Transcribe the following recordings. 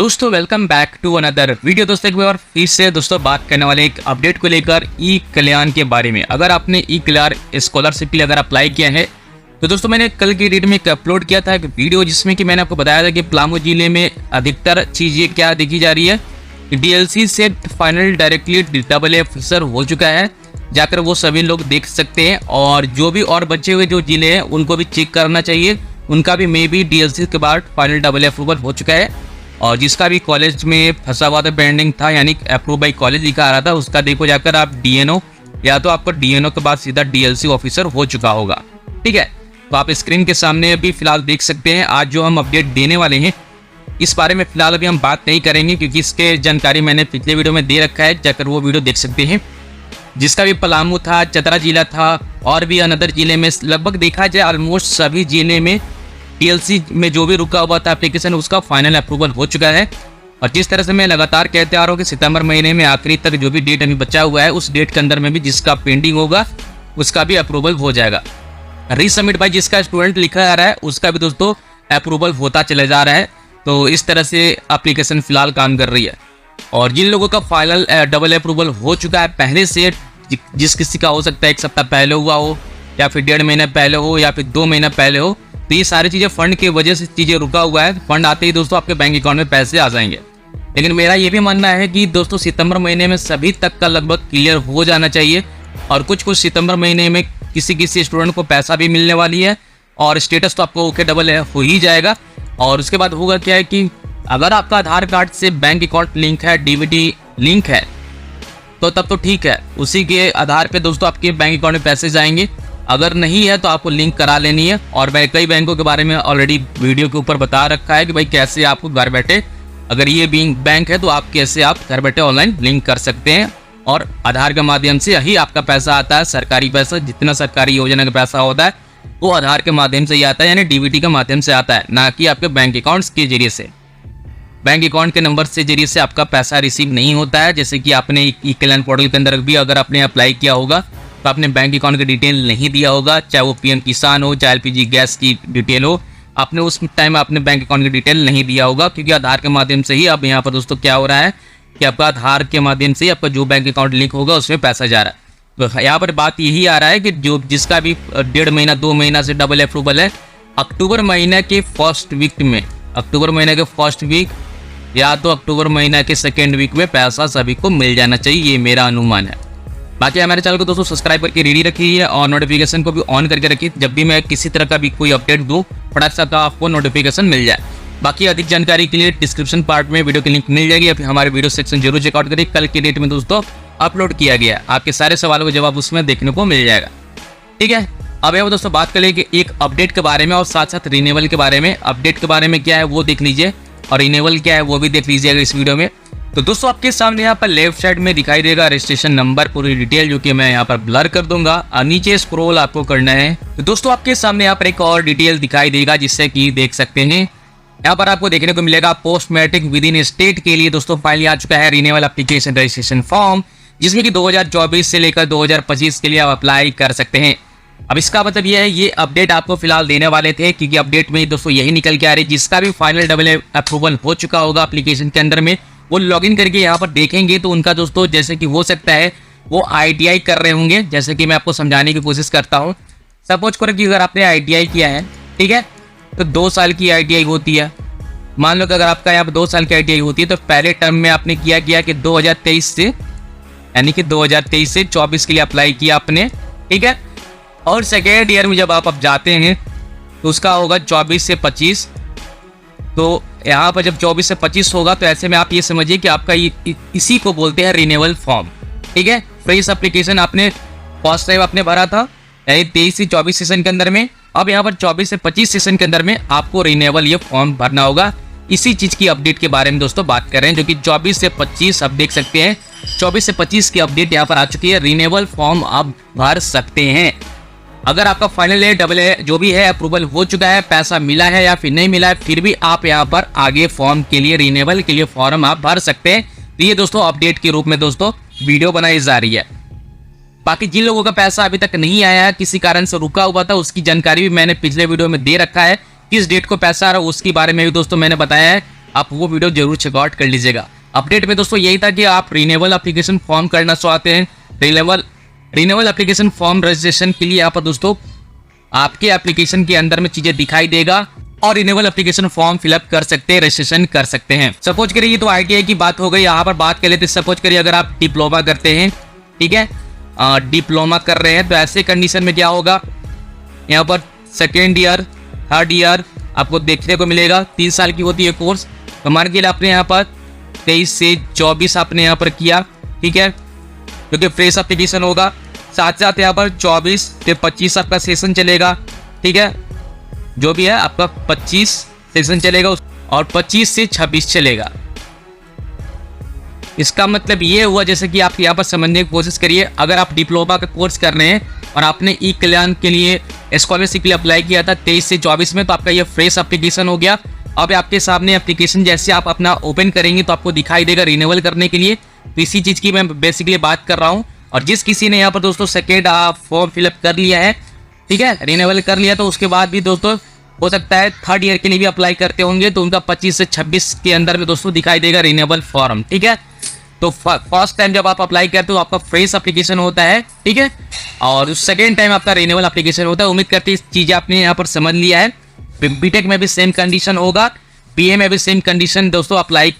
दोस्तों welcome back to another video. दोस्तों एक बार फिर से दोस्तों बात करने वाले एक अपडेट को लेकर ई कल्याण के बारे में। अगर आपने ई कल्याण स्कॉलरशिप के लिए अगर अप्लाई किया है तो दोस्तों मैंने कल की डेट में एक अपलोड किया था एक वीडियो, जिसमें कि मैंने आपको बताया था कि पलामू जिले में अधिकतर चीज़ें क्या देखी जा रही है। डीएलसी से फाइनल डायरेक्टली AA ऑफिसर हो चुका है, जाकर वो सभी लोग देख सकते हैं। और जो भी और बचे हुए जो जिले हैं उनको भी चेक करना चाहिए, उनका भी मे बी डीएलसी के बाद फाइनल AA अप्रूवल हो चुका है। और जिसका भी कॉलेज में फंसा हुआ था, पेंडिंग था, यानी अप्रूव बाई कॉलेज लिखा आ रहा था, उसका देखो जाकर आप डीएनओ या तो आपको डीएनओ के बाद सीधा डीएलसी ऑफिसर हो चुका होगा। ठीक है, तो आप स्क्रीन के सामने अभी फिलहाल देख सकते हैं। आज जो हम अपडेट देने वाले हैं इस बारे में फिलहाल अभी हम बात नहीं करेंगे, क्योंकि इसके जानकारी मैंने पिछले वीडियो में दे रखा है, जाकर वो वीडियो देख सकते हैं। जिसका भी पलामू था, चतरा जिला था और भी अनदर जिले में, लगभग देखा जाए ऑलमोस्ट सभी जिले में डीएलसी में जो भी रुका हुआ था एप्लीकेशन, उसका फाइनल अप्रूवल हो चुका है। और जिस तरह से मैं लगातार कहते आ रहा हूँ कि सितंबर महीने में आखिरी तक जो भी डेट अभी बचा हुआ है, उस डेट के अंदर में भी जिसका पेंडिंग होगा उसका भी अप्रूवल हो जाएगा। रीसबमिट बाय जिसका स्टूडेंट लिखा आ रहा है उसका भी दोस्तों अप्रूवल होता चला जा रहा है। तो इस तरह से एप्लीकेशन फिलहाल काम कर रही है। और जिन लोगों का फाइनल AA अप्रूवल हो चुका है पहले से, जिस किसी का हो सकता है 1 सप्ताह पहले हुआ हो या फिर 1.5 महीना पहले हो या फिर 2 महीना पहले हो, तो ये सारी चीज़ें फंड की वजह से चीज़ें रुका हुआ है। फंड आते ही दोस्तों आपके बैंक अकाउंट में पैसे आ जाएंगे। लेकिन मेरा ये भी मानना है कि दोस्तों सितंबर महीने में सभी तक का लगभग क्लियर हो जाना चाहिए। और कुछ सितंबर महीने में किसी स्टूडेंट को पैसा भी मिलने वाली है और स्टेटस तो आपको ओके AA हो ही जाएगा। और उसके बाद होगा क्या है कि अगर आपका आधार कार्ड से बैंक अकाउंट लिंक है, DBT लिंक है, तो तब तो ठीक है, उसी के आधार पे दोस्तों आपके बैंक अकाउंट में पैसे जाएंगे। अगर नहीं है तो आपको लिंक करा लेनी है। और मैं कई बैंकों के बारे में ऑलरेडी वीडियो के ऊपर बता रखा है कि भाई कैसे आपको घर बैठे, अगर ये बैंक है तो आप कैसे आप घर बैठे ऑनलाइन लिंक कर सकते हैं। और आधार के माध्यम से ही आपका पैसा आता है, सरकारी पैसा, जितना सरकारी योजना का पैसा होता है वो आधार के माध्यम से ही आता है, यानी DBT के माध्यम से आता है, ना कि आपके बैंक अकाउंट्स के जरिए से। बैंक अकाउंट के नंबर से जरिए से आपका पैसा रिसीव नहीं होता है। जैसे कि आपने ई कल्याण पोर्टल के अंदर भी अगर आपने अप्लाई किया होगा तो आपने बैंक अकाउंट की डिटेल नहीं दिया होगा, चाहे वो PM किसान हो, चाहे LPG गैस की डिटेल हो, आपने उस टाइम आपने बैंक अकाउंट की डिटेल नहीं दिया होगा। क्योंकि आधार के माध्यम से ही अब यहाँ पर दोस्तों क्या हो रहा है कि आपका आधार के माध्यम से ही आपका जो बैंक अकाउंट लिंक होगा उसमें पैसा जा रहा है। तो यहाँ पर बात यही आ रहा है कि जो जिसका भी 1.5 महीना 2 महीना से AA अप्रूवल है, अक्टूबर महीने के फर्स्ट वीक में, अक्टूबर महीने के फर्स्ट वीक या तो अक्टूबर महीना के सेकेंड वीक में पैसा सभी को मिल जाना चाहिए, ये मेरा अनुमान है। बाकी हमारे चैनल को दोस्तों सब्सक्राइब करके रेडी रखिए और नोटिफिकेशन को भी ऑन करके रखिए, जब भी मैं किसी तरह का भी कोई अपडेट दूँ फटाक से आपको नोटिफिकेशन मिल जाए। बाकी अधिक जानकारी के लिए डिस्क्रिप्शन पार्ट में वीडियो की लिंक मिल जाएगी, या फिर हमारे वीडियो सेक्शन जरूर चेकआउट करिए। कल की डेट में दोस्तों अपलोड किया गया है, आपके सारे सवालों का जवाब उसमें देखने को मिल जाएगा। ठीक है, अब यहाँ दोस्तों बात करें कि एक अपडेट के बारे में और साथ साथ रिन्यूअल के बारे में। अपडेट के बारे में क्या है वो देख लीजिए और रिन्यूअल क्या है वो भी देख लीजिएगा इस वीडियो में। तो दोस्तों आपके सामने यहाँ पर लेफ्ट साइड में दिखाई देगा रजिस्ट्रेशन नंबर, पूरी डिटेल, जो कि मैं यहाँ पर ब्लर कर दूंगा और नीचे स्क्रॉल आपको करना है। तो दोस्तों आपके सामने यहाँ पर एक और डिटेल दिखाई देगा, जिससे कि देख सकते हैं यहाँ पर आपको देखने को मिलेगा post matric within state के लिए दोस्तों फाइल आ चुका है रिन्यूअल एप्लीकेशन रजिस्ट्रेशन फॉर्म, जिसमें कि 2024 से लेकर 2025 के लिए आप अप्लाई कर सकते हैं। अब इसका मतलब यह है, ये अपडेट आपको फिलहाल देने वाले थे, क्योंकि अपडेट में दोस्तों यही निकल के आ रही है, जिसका भी फाइनल AA अप्रूवल हो चुका होगा एप्लीकेशन के अंदर में, वो लॉगिन करके यहाँ पर देखेंगे तो उनका दोस्तों जैसे कि हो सकता है वो ITI कर रहे होंगे। जैसे कि मैं आपको समझाने की कोशिश करता हूँ। सपोज करो कि अगर आपने ITI किया है, ठीक है, तो 2 साल की ITI होती है। मान लो कि अगर आपका यहाँ पर 2 साल की ITI होती है तो पहले टर्म में आपने किया कि 2023 से, यानी कि 2023 से 24 के लिए अप्लाई किया आपने, ठीक है। और सेकेंड ईयर में जब आप अब जाते हैं तो उसका होगा 24 से 25। तो यहाँ पर जब 24 से 25 होगा तो ऐसे में आप ये समझिए कि आपका इसी को बोलते हैं रिन्यूअल फॉर्म। ठीक है, फ्रेश एप्लीकेशन आपने फर्स्ट टाइम आपने भरा था, यानी 23 से 24 सेशन के अंदर में। अब यहाँ पर 24 से 25 सेशन के अंदर में आपको रिन्यूअल ये फॉर्म भरना होगा। इसी चीज़ की अपडेट के बारे में दोस्तों बात कर रहे हैं, जो कि 24 से 25 आप देख सकते हैं, 24 से 25 की अपडेट यहाँ पर आ चुकी है। रिन्यूअल फॉर्म आप भर सकते हैं। अगर आपका फाइनल AA जो भी है अप्रूवल हो चुका है, पैसा मिला है या फिर नहीं मिला है, फिर भी आप यहाँ पर आगे फॉर्म के लिए, रिन्यूअल के लिए फॉर्म आप भर सकते हैं। तो ये दोस्तों अपडेट के रूप में दोस्तों वीडियो बनाई जा रही है। बाकी जिन लोगों का पैसा अभी तक नहीं आया है, किसी कारण से रुका हुआ था, उसकी जानकारी भी मैंने पिछले वीडियो में दे रखा है। किस डेट को पैसा आ रहा है उसके बारे में भी दोस्तों मैंने बताया है। आप वो वीडियो जरूर चेकआउट कर लीजिएगा। अपडेट में दोस्तों यही था कि आप रिन्यूअल एप्लीकेशन फॉर्म करना चाहते हैं, रिन्यूअल एप्लीकेशन फॉर्म रजिस्ट्रेशन के लिए यहाँ पर दोस्तों आपके एप्लीकेशन के अंदर में चीजें दिखाई देगा और रिन्यूअल एप्लीकेशन फॉर्म फिलअप कर सकते हैं, रजिस्ट्रेशन कर सकते हैं। सपोज करिए ये तो ITI की बात हो गई। यहाँ पर बात कर लेते हैं, सपोज करिए अगर आप डिप्लोमा करते हैं, ठीक है, डिप्लोमा कर रहे हैं, तो ऐसे कंडीशन में क्या होगा, यहाँ पर सेकेंड ईयर थर्ड ईयर आपको देखने को मिलेगा। 3 साल की होती है कोर्स। तो मान के लिए आपने यहाँ पर 23 से 24 आपने यहाँ पर किया, ठीक है, क्योंकि फ्रेश एप्लीकेशन होगा। साथ साथ यहाँ पर 24 से 25 आपका सेशन चलेगा, ठीक है, जो भी है आपका 25 सेशन चलेगा और 25 से 26 चलेगा। इसका मतलब ये हुआ, जैसे कि आप यहाँ पर समझने की कोशिश करिए, अगर आप डिप्लोमा का कोर्स कर रहे हैं और आपने ई कल्याण के लिए स्कॉलरशिप के लिए अप्लाई किया था 23 से 24 में, तो आपका ये फ्रेश एप्लीकेशन हो गया। अब आपके सामने एप्लीकेशन जैसे आप अपना ओपन करेंगे तो आपको दिखाई देगा रिन्यूअल करने के लिए। तो इसी चीज़ की मैं बेसिकली बात कर रहा हूँ। और जिस किसी ने यहाँ पर दोस्तों सेकेंड फॉर्म फिलअप कर लिया है, ठीक है, रिन्यूअल कर लिया, तो उसके बाद भी दोस्तों हो सकता है थर्ड ईयर के लिए भी अप्लाई करते होंगे, तो उनका 25 से 26 के अंदर में दोस्तों दिखाई देगा रिन्यूअल फॉर्म, ठीक है। तो फर्स्ट टाइम जब आप अप्लाई करते हो आपका फ्रेश एप्लीकेशन होता है, ठीक है, और सेकेंड टाइम आपका रिन्यूअल एप्लीकेशन होता है। उम्मीद करते हैं इस चीज़ें आपने यहाँ पर समझ लिया है। बीटेक में भी सेम कंडीशन होगा, BA में भी सेम कंडीशन दोस्तों अप्लाई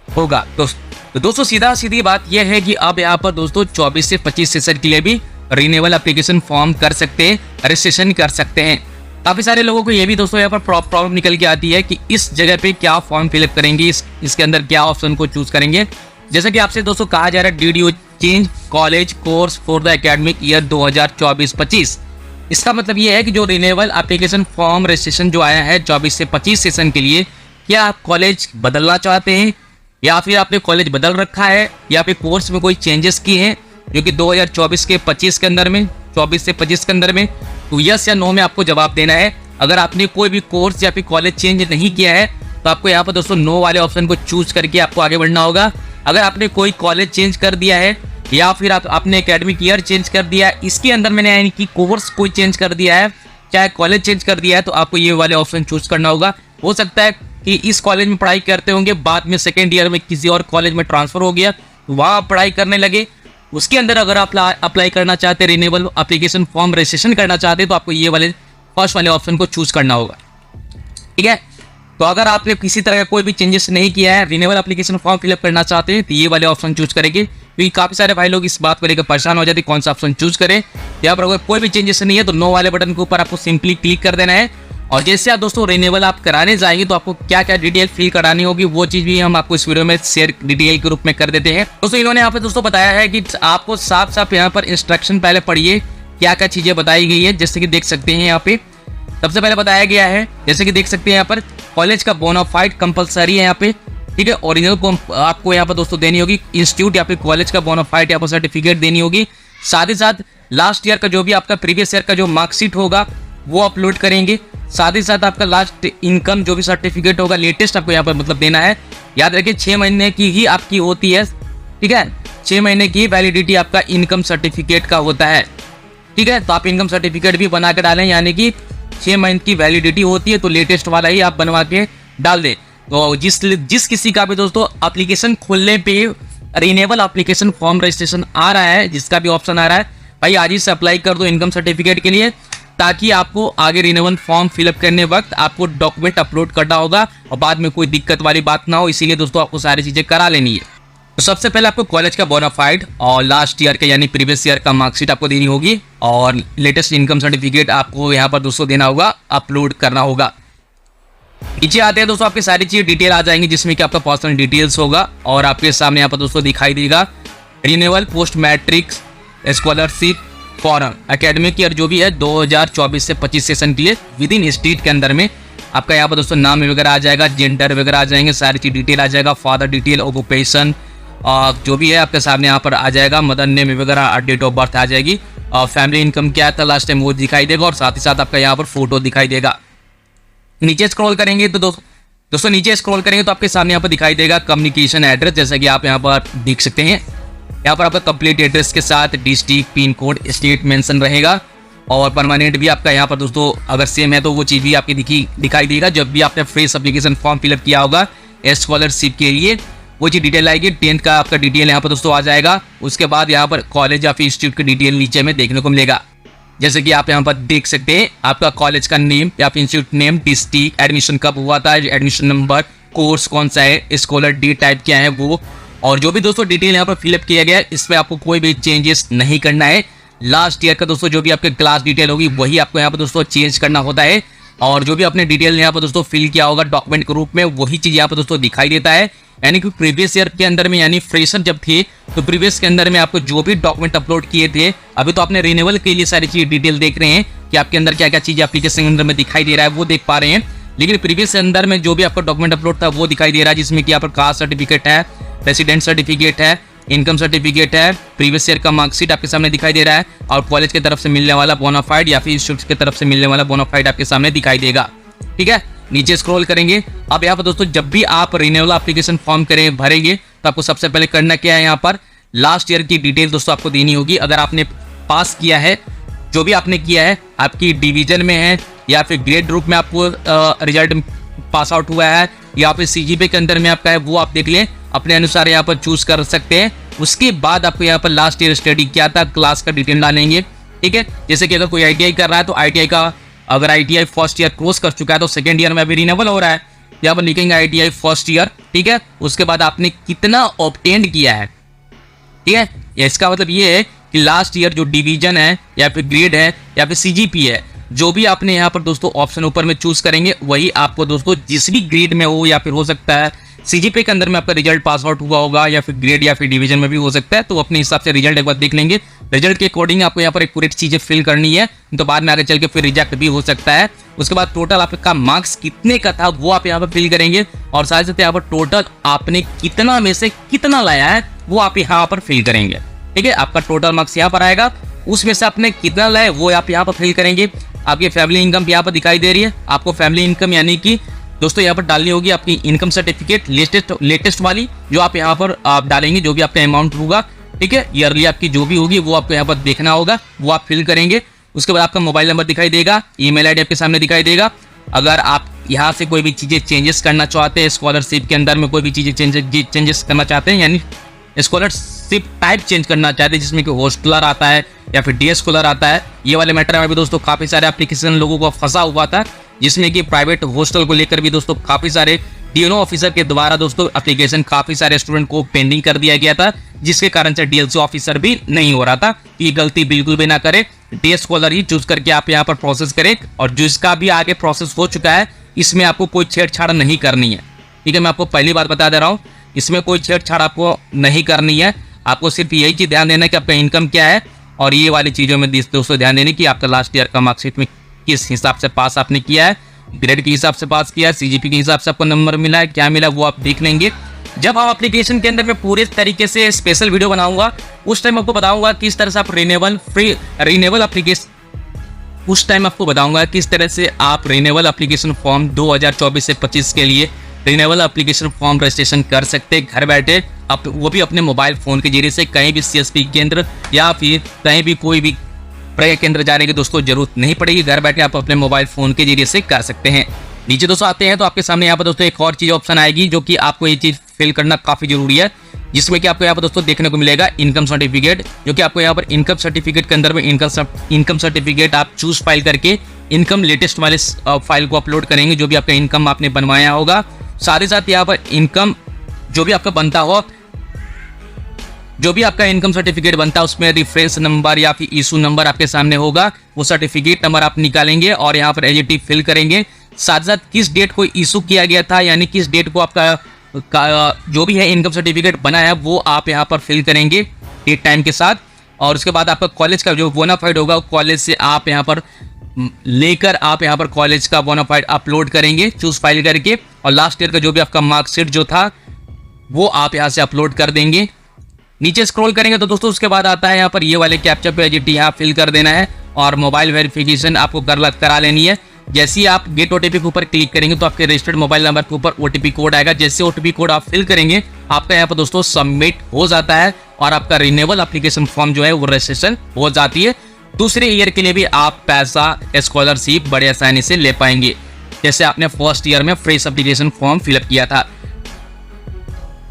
होगा। तो दोस्तों सीधी बात यह है कि अब यहाँ पर दोस्तों 24 से 25 सेशन के लिए भी रिन्यूअल एप्लीकेशन फॉर्म कर सकते हैं, रजिस्ट्रेशन कर सकते हैं। काफ़ी सारे लोगों को ये भी दोस्तों यहाँ पर प्रॉब्लम निकल के आती है कि इस जगह पे क्या फॉर्म फिलअप करेंगे, इसके अंदर क्या ऑप्शन को चूज करेंगे। जैसा कि आपसे दोस्तों कहा जा रहा है, did you change college course for the academic year 2024-25। इसका मतलब ये है कि जो रिन्यूअल एप्लीकेशन फॉर्म रजिस्ट्रेशन जो आया है 24 से 25 सेशन के लिए, क्या आप कॉलेज बदलना चाहते हैं या फिर आपने कॉलेज बदल रखा है या फिर कोर्स में कोई चेंजेस किए हैं जो कि 2024 के 25 के अंदर में, 24 से 25 के अंदर में, तो यस या नो में आपको जवाब देना है। अगर आपने कोई भी कोर्स या फिर कॉलेज चेंज नहीं किया है तो आपको यहाँ पर दोस्तों नो वाले ऑप्शन को चूज करके आपको आगे बढ़ना होगा। अगर आपने कोई कॉलेज चेंज कर दिया है या फिर आपने एकेडमिक ईयर चेंज कर दिया है, इसके अंदर मैंने यानी कि कोर्स कोई चेंज कर दिया है, चाहे कॉलेज चेंज कर दिया है, तो आपको ये वाले ऑप्शन चूज करना होगा। हो सकता है कि इस कॉलेज में पढ़ाई करते होंगे, बाद में सेकेंड ईयर में किसी और कॉलेज में ट्रांसफर हो गया, वहाँ आप पढ़ाई करने लगे, उसके अंदर अगर आप अप्लाई करना चाहते, रिन्यूअल एप्लीकेशन फॉर्म रजिस्ट्रेशन करना चाहते, तो आपको ये वाले फर्स्ट वाले ऑप्शन को चूज करना होगा, ठीक है। तो अगर आपने किसी तरह का कोई भी चेंजेस नहीं किया है, रिन्यूअल एप्लीकेशन फॉर्म फिलअप करना चाहते हैं, तो ये वाले ऑप्शन चूज करेंगे। क्योंकि काफ़ी सारे भाई लोग इस बात को लेकर परेशान हो जाते हैं कौन सा ऑप्शन चूज करें। यहाँ पर अगर कोई भी चेंजेस नहीं है तो नो वाले बटन के ऊपर आपको सिंपली क्लिक कर देना है। और जैसे आप दोस्तों रिन्यूअल आप कराने जाएंगे तो आपको क्या क्या डिटेल फिल करानी होगी, वो चीज़ भी हम आपको इस वीडियो में शेयर डिटेल के रूप में कर देते हैं। दोस्तों इन्होंने यहाँ पे दोस्तों बताया है कि आपको साफ साफ यहाँ पर इंस्ट्रक्शन पहले पढ़िए, क्या क्या चीज़ें बताई गई है। जैसे कि देख सकते हैं यहाँ पे सबसे पहले बताया गया है, जैसे कि देख सकते हैं यहाँ पर कॉलेज का बोनाफाइड कंपलसरी है यहाँ पे, ठीक है। ओरिजिनल को आपको यहाँ पर दोस्तों देनी होगी, इंस्टीट्यूट या फिर कॉलेज का बोनाफाइड यहाँ पर सर्टिफिकेट देनी होगी। साथ ही साथ लास्ट ईयर का जो भी आपका प्रीवियस ईयर का जो मार्कशीट होगा वो अपलोड करेंगे। साथ ही साथ आपका लास्ट इनकम जो भी सर्टिफिकेट होगा लेटेस्ट आपको यहाँ पर मतलब देना है। याद रखिए 6 महीने की ही आपकी होती है, ठीक है, 6 महीने की वैलिडिटी आपका इनकम सर्टिफिकेट का होता है, ठीक है। तो आप इनकम सर्टिफिकेट भी बना के डालें, यानी कि 6 महीने की वैलिडिटी होती है, तो लेटेस्ट वाला ही आप बनवा के डाल दें। तो जिस किसी का भी दोस्तों एप्लीकेशन खोलने पे रिन्यूअल एप्लीकेशन फॉर्म रजिस्ट्रेशन आ रहा है, जिसका भी ऑप्शन आ रहा है, भाई आज ही से अप्लाई कर दो इनकम सर्टिफिकेट के लिए, ताकि आपको आगे रिन्यूअल फॉर्म फिलअप करने वक्त आपको डॉक्यूमेंट अपलोड करना होगा और बाद में कोई दिक्कत वाली बात ना हो। इसीलिए दोस्तों आपको सारी चीज़ें करा लेनी है। तो सबसे पहले आपको कॉलेज का बोनाफाइड और लास्ट ईयर का यानी प्रीवियस ईयर का मार्कशीट आपको देनी होगी और लेटेस्ट इनकम सर्टिफिकेट आपको यहाँ पर दोस्तों देना होगा, अपलोड करना होगा। नीचे आते हैं दोस्तों आपकी सारी चीज़ें डिटेल आ जाएंगी, जिसमें कि आपका पर्सनल डिटेल्स होगा और आपके सामने यहाँ पर दोस्तों दिखाई देगा renewal post matric scholarship form academic year जो भी है 2024 से 25 सेशन के लिए विद इन स्टेट के अंदर में आपका यहाँ पर दोस्तों नाम वगैरह आ जाएगा, जेंडर वगैरह आ जाएंगे, सारी चीज डिटेल आ जाएगा, फादर डिटेल, ऑक्यूपेशन जो भी है आपके सामने यहाँ पर आ जाएगा, मदर नेम वगैरह, डेट ऑफ बर्थ आ जाएगी और फैमिली इनकम क्या था लास्ट टाइम वो दिखाई देगा और साथ ही साथ आपका यहाँ पर फोटो दिखाई देगा। नीचे स्क्रॉल करेंगे तो दोस्तों नीचे स्क्रॉल करेंगे तो आपके सामने यहाँ पर दिखाई देगा कम्युनिकेशन एड्रेस, जैसा कि आप यहाँ पर देख सकते हैं। यहाँ पर आपका कंप्लीट एड्रेस के साथ district, pin code, state mention रहेगा और परमानेंट भी आपका यहाँ पर दोस्तों अगर सेम है तो वो चीज़ भी आपकी दिखाई देगा। जब भी आपने फ्रेश एप्लीकेशन फॉर्म फिलअप किया होगा स्कॉलरशिप के लिए, वो चीज़ डिटेल आएगी। 10th का आपका डिटेल यहाँ पर दोस्तों आ जाएगा। उसके बाद यहाँ पर कॉलेज या फिर इंस्टीट्यूट की डिटेल नीचे में देखने को मिलेगा। जैसे कि आप यहाँ पर देख सकते हैं आपका कॉलेज का नेम या फिर इंस्टीट्यूट नेम, डिस्ट्रिक्ट, एडमिशन कब हुआ था, एडमिशन नंबर, कोर्स कौन सा है, स्कॉलर डी टाइप क्या है वो, और जो भी दोस्तों डिटेल यहाँ पर फिलअप किया गया है इसमें आपको कोई भी चेंजेस नहीं करना है। लास्ट ईयर का दोस्तों जो भी आपके क्लास डिटेल होगी वही आपको यहाँ पर दोस्तों चेंज करना होता है। और जो भी आपने डिटेल यहाँ पर दोस्तों फिल किया होगा डॉक्यूमेंट के रूप में वही चीज़ यहाँ पर दोस्तों दिखाई देता है। यानी कि प्रीवियस ईयर के अंदर में यानी फ्रेशर जब थे तो प्रीवियस के अंदर में आपको जो भी डॉक्यूमेंट अपलोड किए थे, अभी तो आपने रिन्यूअल के लिए सारी चीज़ डिटेल देख रहे हैं कि आपके अंदर क्या क्या चीज़ एप्लीकेशन के अंदर में दिखाई दे रहा है वो देख पा रहे हैं। लेकिन प्रीवियस के अंदर में जो भी आपका डॉक्यूमेंट अपलोड था वो दिखाई दे रहा है, जिसमें कि यहाँ पर कास्ट सर्टिफिकेट है, रेसिडेंट सर्टिफिकेट है, इनकम सर्टिफिकेट है, प्रीवियस ईयर का मार्कशीट आपके सामने दिखाई दे रहा है, और कॉलेज की तरफ से मिलने वाला बोनाफाइड या फिर इंस्टीट्यूट की तरफ से मिलने वाला बोनाफाइड आपके सामने दिखाई देगा। ठीक है, नीचे स्क्रॉल करेंगे। अब यहाँ पर दोस्तों जब भी आप रिन्यूअल एप्लीकेशन फॉर्म भरेंगे तो आपको सबसे पहले करना क्या है, यहाँ पर लास्ट ईयर की डिटेल दोस्तों आपको देनी होगी। अगर आपने पास किया है, जो भी आपने किया है, आपकी डिवीजन में है या फिर ग्रेड ग्रुप में आपको रिजल्ट पास आउट हुआ है या फिर सीजीपीए के अंदर में आपका है, वो आप देख लें, अपने अनुसार यहाँ पर चूज कर सकते हैं। उसके बाद आपको यहाँ पर लास्ट ईयर स्टडी क्या था, क्लास का डिटेल डालेंगे। ठीक है, जैसे कि अगर कोई आईटीआई कर रहा है तो आईटीआई का, अगर आईटीआई फर्स्ट ईयर क्रॉस कर चुका है तो सेकंड ईयर में अभी रिन्यूअल हो रहा है, यहाँ पर लिखेंगे आईटीआई फर्स्ट ईयर। ठीक है, उसके बाद आपने कितना ऑब्टेंड किया है। ठीक है, इसका मतलब ये है कि लास्ट ईयर जो डिवीजन है या फिर ग्रेड है या फिर सीजीपीए है, जो भी आपने यहाँ पर दोस्तों ऑप्शन ऊपर में चूज करेंगे वही आपको दोस्तों जिस भी ग्रेड में हो या फिर हो सकता है सीजीपीए के अंदर में आपका रिजल्ट पास आउट हुआ होगा या फिर ग्रेड या फिर डिवीजन में भी हो सकता है, तो अपने हिसाब से रिजल्ट एक बार देख लेंगे। रिजल्ट के अकॉर्डिंग आपको यहाँ पर एक पूरी चीजें फिल करनी है, तो बाद में आगे चल के फिर रिजेक्ट भी हो सकता है। उसके बाद टोटल आपका मार्क्स कितने का था वो आप यहाँ पर फिल करेंगे, और साथ साथ यहाँ पर टोटल आपने कितना में से कितना लाया है वो आप यहाँ पर फिल करेंगे। ठीक है, आपका टोटल मार्क्स यहाँ पर आएगा, उसमें से आपने कितना लाया वो आप यहाँ पर फिल करेंगे। आपकी फैमिली इनकम यहाँ पर दिखाई दे रही है, आपको फैमिली इनकम यानी कि दोस्तों यहाँ पर डालनी होगी आपकी इनकम सर्टिफिकेट लेटेस्ट वाली, जो आप यहाँ पर आप डालेंगे, जो भी आपका अमाउंट होगा। ठीक है, ईयरली आपकी जो भी होगी वो आपको यहाँ पर देखना होगा, वो आप फिल करेंगे। उसके बाद आपका मोबाइल नंबर दिखाई देगा, ईमेल आईडी आपके सामने दिखाई देगा। अगर आप यहाँ से कोई भी चीज़ें चेंजेस करना चाहते हैं, स्कॉलरशिप के अंदर में कोई भी चीज़ें चेंजेस करना चाहते हैं, यानी स्कॉलरशिप टाइप चेंज करना चाहते हैं, जिसमें कि हॉस्टलर आता है या फिर डे स्कॉलर आता है, ये वाले मैटर में भी दोस्तों काफ़ी सारे एप्लीकेशन लोगों को फंसा हुआ था, जिसमें कि प्राइवेट हॉस्टल को लेकर भी दोस्तों काफ़ी सारे डीएनओ ऑफिसर के द्वारा दोस्तों एप्लीकेशन काफ़ी सारे स्टूडेंट को पेंडिंग कर दिया गया था, जिसके कारण से डीएलसी ऑफिसर भी नहीं हो रहा था। ये गलती बिल्कुल भी ना करें, डे स्कॉलर ही चूज करके आप यहाँ पर प्रोसेस करें, और जिसका भी आगे प्रोसेस हो चुका है इसमें आपको कोई छेड़छाड़ नहीं करनी है। ठीक है, मैं आपको पहली बात बता दे रहा हूँ, इसमें कोई छेड़छाड़ आपको नहीं करनी है। आपको सिर्फ यही चीज़ ध्यान देना है कि आपका इनकम क्या है, और ये वाली चीज़ों में दोस्तों ध्यान देने की आपका लास्ट ईयर का मार्कशीट में किस हिसाब से पास आपने किया है, ग्रेड के हिसाब से पास किया है, सीजीपी के हिसाब से आपको नंबर मिला है, क्या मिला वो आप देख लेंगे। जब हम एप्लीकेशन के अंदर में पूरे तरीके से स्पेशल वीडियो बनाऊंगा उस टाइम आपको बताऊंगा किस तरह से आप रिन्यूअल एप्लीकेशन उस टाइम आपको बताऊंगा किस तरह से आप रिन्यूअल एप्लीकेशन फॉर्म 2024 से 25 के लिए रिन्यूअल एप्लीकेशन फॉर्म रजिस्ट्रेशन कर सकते हैं घर बैठे, आप वो भी अपने मोबाइल फ़ोन के जरिए से। कहीं भी सीएसपी केंद्र या फिर कहीं भी कोई भी प्रज्ञा केंद्र जाने की दोस्तों जरूरत नहीं पड़ेगी, घर बैठे आप अपने मोबाइल फ़ोन के जरिए से कर सकते हैं। नीचे दोस्तों आते हैं तो आपके सामने यहाँ पर दोस्तों एक और चीज़ ऑप्शन आएगी, जो कि आपको ये चीज़ फिल करना काफ़ी जरूरी है, जिसमें कि आपको यहाँ पर दोस्तों देखने को मिलेगा इनकम सर्टिफिकेट, जो कि आपको यहाँ पर इनकम सर्टिफिकेट के अंदर में इनकम सर्टिफिकेट आप चूज फाइल करके इनकम लेटेस्ट वाले फाइल को अपलोड करेंगे, जो भी आपका इनकम आपने बनवाया होगा। साथ ही साथ यहाँ पर इनकम जो भी आपका बनता हो, जो भी आपका इनकम सर्टिफिकेट बनता है उसमें रेफरेंस नंबर या फिर इशू नंबर आपके सामने होगा, वो सर्टिफिकेट नंबर आप निकालेंगे और यहाँ पर एजेटी फिल करेंगे। साथ साथ किस डेट को इशू किया गया था, यानी किस डेट को आपका जो भी है इनकम सर्टिफिकेट बना है वो आप यहाँ पर फिल करेंगे डेट टाइम के साथ। और उसके बाद आपका कॉलेज का जो बोनाफाइड होगा कॉलेज से आप यहाँ पर लेकर आप यहाँ पर कॉलेज का बोनाफाइड अपलोड करेंगे चूज फाइल करके, और लास्ट ईयर का जो भी आपका मार्कशीट जो था वो आप यहाँ से अपलोड कर देंगे। नीचे स्क्रॉल करेंगे तो दोस्तों उसके बाद आता है यहाँ पर ये वाले कैप्चा पे एजेटी यहाँ फिल कर देना है, और मोबाइल वेरिफिकेशन आपको करा लेनी है। जैसे ही आप गेट ओटीपी के ऊपर क्लिक करेंगे तो आपके रजिस्टर्ड मोबाइल नंबर के ऊपर ओटीपी कोड आएगा। जैसे ओटीपी कोड आप फिल करेंगे आपका यहाँ पर दोस्तों सबमिट हो जाता है, और आपका रिन्यूअल एप्लीकेशन फॉर्म जो है वो रजिस्ट्रेशन हो जाती है। दूसरे ईयर के लिए भी आप पैसा स्कॉलरशिप बड़े आसानी से ले पाएंगे, जैसे आपने फर्स्ट ईयर में फ्रेश एप्लीकेशन फॉर्म फिलअप किया था।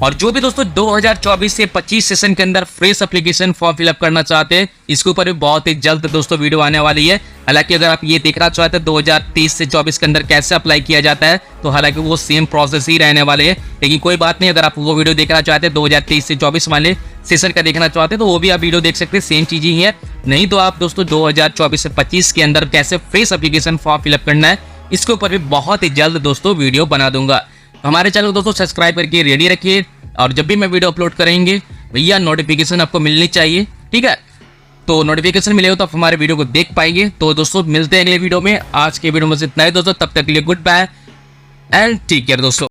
और जो भी दोस्तों 2024 से 25 सेशन के अंदर फ्रेश एप्लीकेशन फॉर्म फिलअप करना चाहते हैं, इसके ऊपर भी बहुत ही जल्द दोस्तों वीडियो आने वाली है। हालांकि अगर आप ये देखना चाहते हैं 2023 से 24 के अंदर कैसे अप्लाई किया जाता है, तो हालांकि वो सेम प्रोसेस ही रहने वाले हैं, लेकिन कोई बात नहीं। अगर आप वो वीडियो देखना चाहते हैं 2023 से 24 वाले सेशन का देखना चाहते हैं, तो वो भी आप वीडियो देख सकते हैं, सेम चीज ही है। नहीं तो आप दोस्तों 2024 से 25 के अंदर कैसे फ्रेश एप्लीकेशन फॉर्म फिलअप करना है, इसके ऊपर भी बहुत ही जल्द दोस्तों वीडियो बना दूंगा। तो हमारे चैनल को दोस्तों सब्सक्राइब करके रेडी रखिए, और जब भी मैं वीडियो अपलोड करेंगे भैया नोटिफिकेशन आपको मिलनी चाहिए, ठीक है। तो नोटिफिकेशन मिले हो तो आप हमारे वीडियो को देख पाएंगे। तो दोस्तों मिलते हैं अगले वीडियो में। आज के वीडियो में इतना ही दोस्तों, तब तक के लिए goodbye and take care दोस्तों।